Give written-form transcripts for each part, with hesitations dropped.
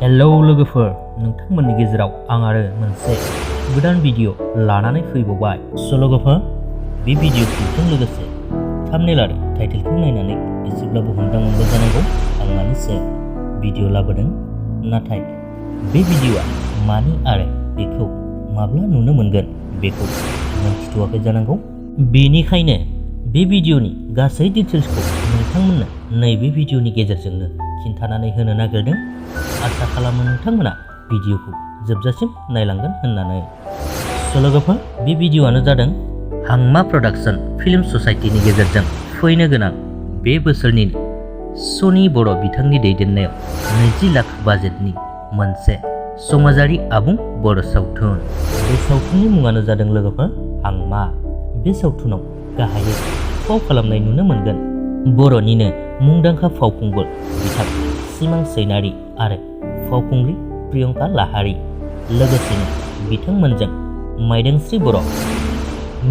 Hello लोगोफोर, नोंथांमोननि गेजेराव आं आरो मोनसे गोदान भिडिअ लानानै फैबावबाय। लोगोफोर, बे भिडिअ क्लिपजों लोगोसे थाम्बनेल आरो टाइटेलखौ नायनानै एसेब्लाबो हमदां मोनबाय जानांगौ आं मानि सायाव भिडिअ लाबोदों। नाथाय बे भिडिअआ मानि आरो बेखौ माब्ला नुनो मोनगोन बेखौ मोनथिथ'वाखै जानांगौ। बेनिखायनो बे भिडिअनि गासै डिटेल्सखौ नोंथांमोननो नैबे भिडिअनि गेजेरजोंनो खिन्थानानै होनो नागिरदों। आसा खालामो नोंथांमोना भिडिअखौ जोबजासिम नायलांगोन होननानै। लोगोफोर, बे भिडिअआनो जादों हांमा प्रडाक्शन फिल्म ससाइटिनि गेजेरजों फैनो गोनां बे बोसोरनि सनि बर' बिथांनि दैदेननायाव 20 लाख बाजेटनि मोनसे समाजारि आबुं बर' सावथुन। बे सावथुननि मुङानो जादों लोगोफोर हांमा। बे सावथुनाव गाहायै फाव खालामनाय नुनो मोनगोन बर'निनो मुंदांखा फावखुंगुर बिथां सिमां सैनारि आरो फावखुंग्रि प्रियंका लाहारी। लोगोसेनो बिथांमोनजों माइदांस्रि बर',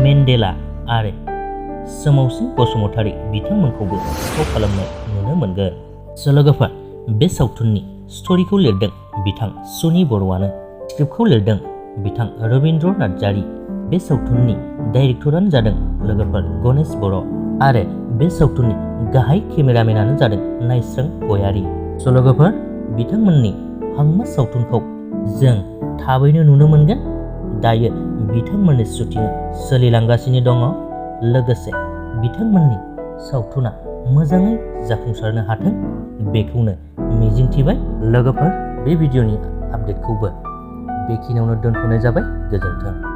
मेन्डेला आरो सोमावस्रि बसुमतारी बिथांमोनखौबो फाव खालामनाय नुनो मोनगोन। लोगोफोर, बे सावथुननि स्ट'रिखौ लिरदों बिथां सनि बर'आनो, स्क्रिप्टखौ लिरदों बिथां रबिन्द्र नार्जारी। बे सावथुननि डाइरेक्टरानो जादों लोगोफोर गणेश बर' आरो बे सावथुननि गाहाय केमेरामेनानो जादों नायस्रां गयारी। लोगोफोर, बिथांमोननि हांमा सावथुनखौ जों थाबैनो नुनो मोनगोन। दायो बिथांमोननि शुटिंआ सोलिलांगासिनो दङ। लोगोसे बिथांमोननि सावथुना मोजाङै जाफुंसारनो हाथों बेखौनो मिजिंथिबाय। लोगोफोर, बे भिडिअनि आपडेटखौबो बेखिनियावनो दोनथ'नाय जाबाय। गोजोन्थों।